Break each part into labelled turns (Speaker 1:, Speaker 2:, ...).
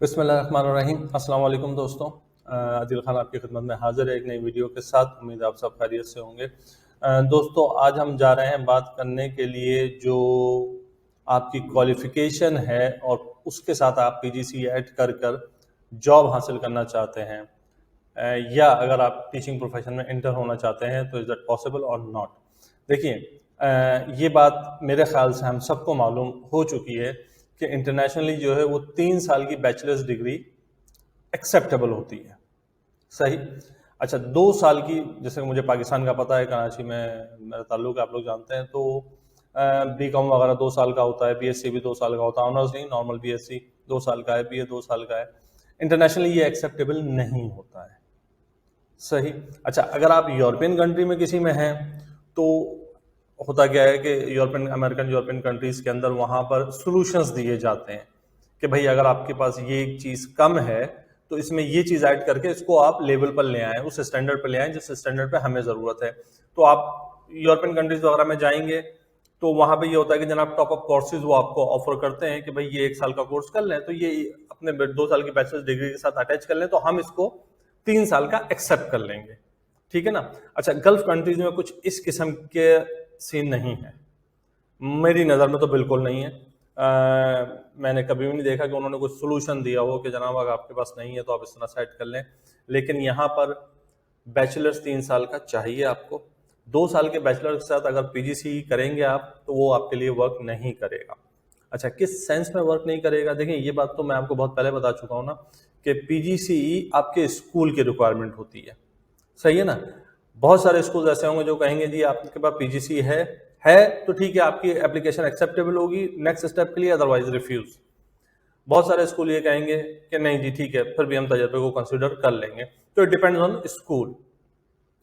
Speaker 1: बिस्मिल्लाहिर्रहमानिर्रहीम। अस्सलाम वालेकुम दोस्तों। आदिल खान आपकी खिदमत में हाजिर है एक नई वीडियो के साथ। उम्मीद है आप सब खैरियत से होंगे। दोस्तों, आज हम जा रहे हैं बात करने के लिए जो आपकी क्वालिफ़िकेशन है और उसके साथ आप पीजीसी ऐड कर कर जॉब हासिल करना चाहते हैं, या अगर आप टीचिंग प्रोफेशन में इंटर होना चाहते हैं तो इज़ दैट पॉसिबल और नॉट। देखिए, ये बात मेरे ख्याल से हम सबको मालूम हो चुकी है कि इंटरनेशनली जो है वो 3 साल की बैचलर्स डिग्री एक्सेप्टेबल होती है। सही। अच्छा, 2 साल की, जैसे मुझे पाकिस्तान का पता है, कराची में मेरा ताल्लुक है, आप लोग जानते हैं, तो बी कॉम वगैरह 2 साल का होता है, बीएससी भी 2 साल का होता है, ऑनर्स नहीं, नॉर्मल बीएससी 2 साल का है, बीए 2 साल का है। इंटरनेशनली ये एक्सेप्टेबल नहीं होता है। सही। अच्छा, अगर आप यूरोपियन कंट्री में किसी में हैं तो होता क्या है कि यूरोपियन कंट्रीज के अंदर वहां पर सॉल्यूशंस दिए जाते हैं कि भाई अगर आपके पास ये एक चीज कम है तो इसमें ये चीज ऐड करके इसको आप लेवल पर ले आए, उस स्टैंडर्ड पर ले आए जिस स्टैंडर्ड पे हमें जरूरत है। तो आप यूरोपियन कंट्रीज वगैरह में जाएंगे तो वहां पे ये होता है कि जनाब टॉप अप कोर्सेज वो आपको ऑफर करते हैं कि भाई ये 1 साल का कोर्स कर लें, तो ये अपने 2 साल की बैचलर्स डिग्री के साथ अटैच कर लें तो हम इसको 3 साल का एक्सेप्ट कर लेंगे। ठीक है ना। अच्छा, गल्फ कंट्रीज में कुछ इस किस्म के सीन नहीं है, मेरी नज़र में तो बिल्कुल नहीं है। मैंने कभी भी नहीं देखा कि उन्होंने कोई सोल्यूशन दिया हो कि जनाब अगर आपके पास नहीं है तो आप इस तरह सेट कर लें। लेकिन यहाँ पर बैचलर्स 3 साल का चाहिए आपको। 2 साल के बैचलर के साथ अगर पीजीसी करेंगे आप तो वो आपके लिए वर्क नहीं करेगा। अच्छा, किस सेंस में वर्क नहीं करेगा? देखिए, ये बात तो मैं आपको बहुत पहले बता चुका हूँ ना कि पीजीसी आपके स्कूल की रिक्वायरमेंट होती है। सही है ना। बहुत सारे स्कूल ऐसे होंगे जो कहेंगे जी आपके पास पीजीसी है तो ठीक है, आपकी एप्लीकेशन एक्सेप्टेबल होगी नेक्स्ट स्टेप के लिए, अदरवाइज रिफ्यूज। बहुत सारे स्कूल ये कहेंगे कि नहीं जी ठीक है, फिर भी हम तजर्बे को कंसिडर कर लेंगे। तो it depends on school.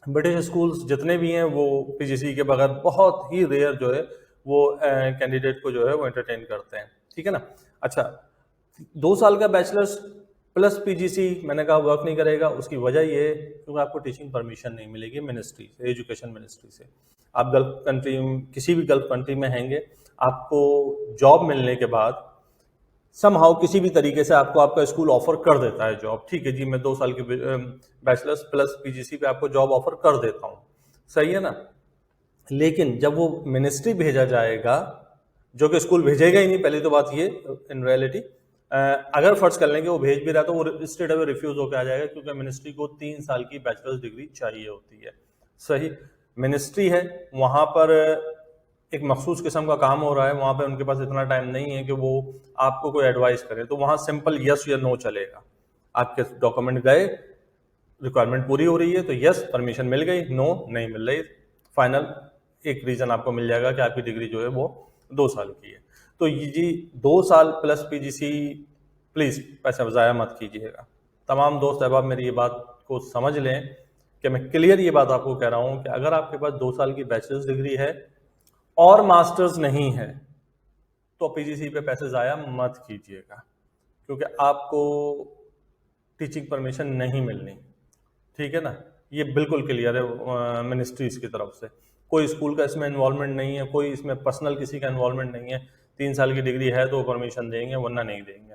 Speaker 1: British schools जितने भी हैं वो पीजीसी के बगैर बहुत ही रेयर जो है वो कैंडिडेट को जो है वो एंटरटेन करते हैं। ठीक है ना। अच्छा, 2 साल का बैचलर्स प्लस पीजीसी मैंने कहा वर्क नहीं करेगा। उसकी वजह ये है क्योंकि आपको टीचिंग परमिशन नहीं मिलेगी मिनिस्ट्री से, एजुकेशन मिनिस्ट्री से। आप गल्फ कंट्री, किसी भी गल्फ कंट्री में हैंगे, आपको जॉब मिलने के बाद समहाउ किसी भी तरीके से आपको आपका स्कूल ऑफर कर देता है जॉब। ठीक है जी, मैं 2 साल की बैचलर्स प्लस पीजीसी पे आपको जॉब ऑफर कर देता हूँ। सही है ना। लेकिन जब वो मिनिस्ट्री भेजा जाएगा, जो कि स्कूल भेजेगा ही नहीं, पहली तो बात ये इन रियलिटी, अगर फर्ज कर लेंगे वो भेज भी रहा तो वो स्ट्रेट अवे रिफ्यूज होकर आ जाएगा क्योंकि मिनिस्ट्री को 3 साल की बैचलर्स डिग्री चाहिए होती है। सही। मिनिस्ट्री है, वहां पर एक मखसूस किस्म का काम हो रहा है, वहां पे उनके पास इतना टाइम नहीं है कि वो आपको कोई एडवाइस करे, तो वहां सिंपल यस या नो चलेगा। आपके डॉक्यूमेंट गए, रिक्वायरमेंट पूरी हो रही है तो यस परमिशन मिल गई, नो नहीं मिल रही, फाइनल एक रीजन आपको मिल जाएगा कि आपकी डिग्री जो है वो 2 साल की है। तो ये जी 2 साल प्लस पीजीसी, प्लीज पैसा ज़ाया मत कीजिएगा। तमाम दोस्त अहबाब मेरी ये बात को समझ लें कि मैं क्लियर ये बात आपको कह रहा हूँ कि अगर आपके पास 2 साल की बैचलर्स डिग्री है और मास्टर्स नहीं है तो पीजीसी पे पैसे ज़ाया मत कीजिएगा क्योंकि आपको टीचिंग परमिशन नहीं मिलनी। ठीक है ना। ये बिल्कुल क्लियर है मिनिस्ट्रीज की तरफ से। कोई स्कूल का इसमें इन्वॉल्वमेंट नहीं है, कोई इसमें पर्सनल किसी का इन्वॉल्वमेंट नहीं है। 3 साल की डिग्री है तो परमिशन देंगे वरना नहीं देंगे।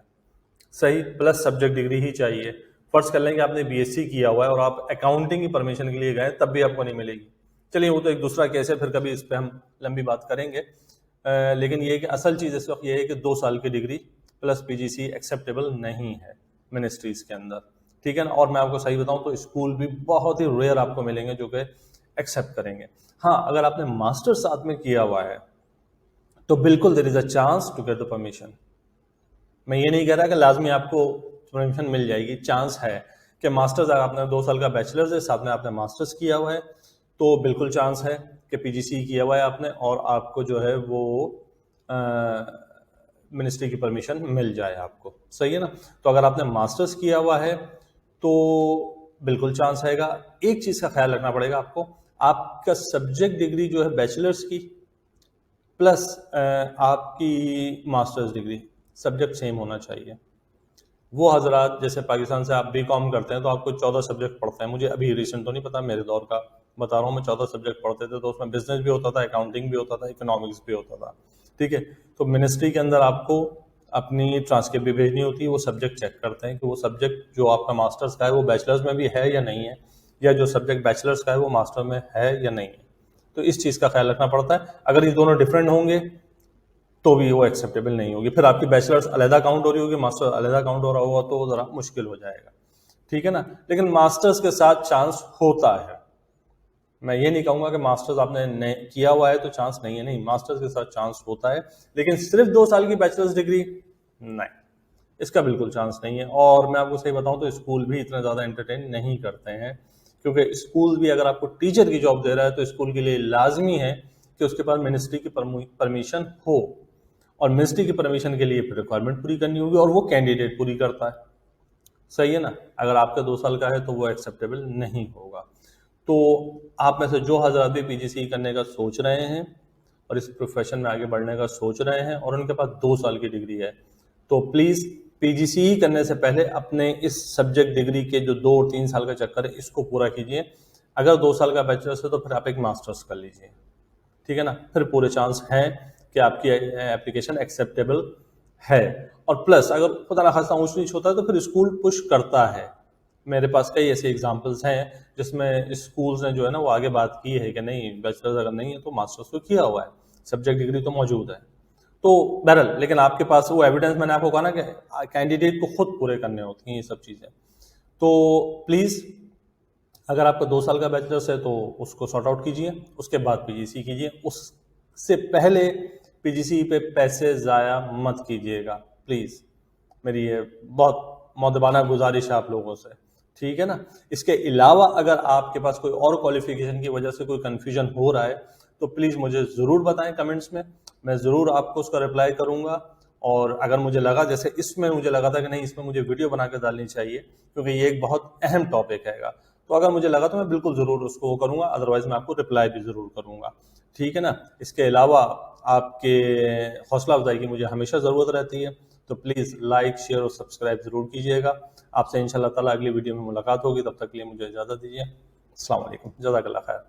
Speaker 1: सही। प्लस सब्जेक्ट डिग्री ही चाहिए। फर्ज कर लेंगे आपने बीएससी किया हुआ है और आप अकाउंटिंग की परमिशन के लिए गए तब भी आपको नहीं मिलेगी। चलिए वो तो एक दूसरा केस है, फिर कभी इस पर हम लंबी बात करेंगे। लेकिन ये कि असल चीज़ इस वक्त ये है कि 2 साल की डिग्री प्लस पीजीसी एक्सेप्टेबल नहीं है मिनिस्ट्रीज के अंदर। ठीक है ना। और मैं आपको सही बताऊं तो स्कूल भी बहुत ही रेयर आपको मिलेंगे जो कि एक्सेप्ट करेंगे। हाँ, अगर आपने मास्टर साथ में किया हुआ है तो बिल्कुल there is a chance to get the permission. मैं ये नहीं कह रहा कि लाजमी आपको परमिशन मिल जाएगी, चांस है कि मास्टर्स, अगर आपने 2 साल का बैचलर्स है साथ में आपने मास्टर्स किया हुआ है तो बिल्कुल चांस है कि पीजीसी किया हुआ है आपने और आपको जो है वो मिनिस्ट्री की परमिशन मिल जाए आपको। सही है ना। तो अगर आपने मास्टर्स किया हुआ है तो बिल्कुल चांस हैगा। एक चीज़ का ख्याल रखना पड़ेगा आपको, आपका सब्जेक्ट डिग्री जो है बैचलर्स की प्लस आपकी मास्टर्स डिग्री, सब्जेक्ट सेम होना चाहिए। वो हजरात जैसे पाकिस्तान से आप बीकॉम करते हैं तो आपको 14 सब्जेक्ट पढ़ते हैं। मुझे अभी रिसेंट तो नहीं पता, मेरे दौर का बता रहा हूँ मैं, 14 सब्जेक्ट पढ़ते थे तो उसमें बिजनेस भी होता था, अकाउंटिंग भी होता था, इकोनॉमिक्स भी होता था। ठीक है। तो मिनिस्ट्री के अंदर आपको अपनी ट्रांसक्रिप्ट भी भेजनी होती है, वो सब्जेक्ट चेक करते हैं कि वो सब्जेक्ट जो आपका मास्टर्स का है वो बैचलर्स में भी है या नहीं है, या जो सब्जेक्ट बैचलर्स का है वो मास्टर में है या नहीं है। तो इस चीज़ का ख्याल रखना पड़ता है। अगर ये दोनों डिफरेंट होंगे तो भी वो एक्सेप्टेबल नहीं होगी, फिर आपकी बैचलर्स अलहदा काउंट हो रही होगी, मास्टर अलहदा काउंट हो रहा होगा, तो ज़रा मुश्किल हो जाएगा, ठीक है ना। लेकिन मास्टर्स के साथ चांस होता है, मैं ये नहीं कहूंगा कि मास्टर्स आपने किया हुआ है तो चांस नहीं है, नहीं, मास्टर्स के साथ चांस होता है, लेकिन सिर्फ 2 साल की बैचलर्स डिग्री नहीं, इसका बिल्कुल चांस नहीं है। और मैं आपको सही बताऊं तो स्कूल भी इतना ज़्यादा एंटरटेन नहीं करते हैं, क्योंकि स्कूल भी अगर आपको टीचर की जॉब दे रहा है तो स्कूल के लिए लाजमी है कि उसके पास मिनिस्ट्री की परमिशन हो, और मिनिस्ट्री की परमिशन के लिए रिक्वायरमेंट पूरी करनी होगी, और वो कैंडिडेट पूरी करता है, सही है ना। अगर आपका 2 साल का है तो वो एक्सेप्टेबल नहीं होगा। तो आप में से जो हजरात भी पीजीसी करने का सोच रहे हैं और इस प्रोफेशन में आगे बढ़ने का सोच रहे हैं और उनके पास 2 साल की डिग्री है, तो प्लीज़ पीजीसी करने से पहले अपने इस सब्जेक्ट डिग्री के जो 2 और 3 साल का चक्कर है इसको पूरा कीजिए। अगर 2 साल का बैचलर्स है तो फिर आप एक मास्टर्स कर लीजिए, ठीक है ना, फिर पूरे चांस हैं कि आपकी एप्लीकेशन एक्सेप्टेबल है। और प्लस अगर खुदा ना खास्ता ऊंच नीच होता है तो फिर स्कूल पुश करता है। मेरे पास कई ऐसे एग्जांपल्स हैं जिसमें स्कूल्स ने जो है ना वो आगे बात की है कि नहीं, बैचलर्स अगर नहीं है तो मास्टर्स तो किया हुआ है, सब्जेक्ट डिग्री तो मौजूद है। तो बहरहाल, लेकिन आपके पास वो एविडेंस, मैंने आपको कहा ना कि कैंडिडेट को खुद पूरे करने होती हैं ये सब चीज़ें। तो प्लीज़ अगर आपका 2 साल का बैचलर्स है तो उसको सॉर्ट आउट कीजिए, उसके बाद पीजीसी कीजिए, उससे पहले पीजीसी पे पैसे ज़ाया मत कीजिएगा प्लीज़। मेरी ये बहुत मौदबाना गुजारिश है आप लोगों से, ठीक है ना। इसके अलावा अगर आपके पास कोई और क्वालिफिकेशन की वजह से कोई कन्फ्यूजन हो रहा है तो प्लीज़ मुझे ज़रूर बताएं कमेंट्स में, मैं ज़रूर आपको उसका रिप्लाई करूँगा। और अगर मुझे लगा, जैसे इसमें मुझे लगा था कि नहीं, इसमें मुझे वीडियो बना कर डालनी चाहिए क्योंकि ये एक बहुत अहम टॉपिक हैगा, तो अगर मुझे लगा तो मैं बिल्कुल ज़रूर उसको वो करूँगा, अदरवाइज़ मैं आपको रिप्लाई भी ज़रूर करूँगा, ठीक है ना। इसके अलावा आपके हौसला अफजाई की मुझे हमेशा ज़रूरत रहती है, तो प्लीज़ लाइक, शेयर और सब्सक्राइब ज़रूर कीजिएगा। आपसे इंशाल्लाह ताला अगली वीडियो में मुलाकात होगी, तब तक के लिए मुझे इजाज़त दीजिए। अस्सलाम वालेकुम, जज़ाकल्लाह खैर।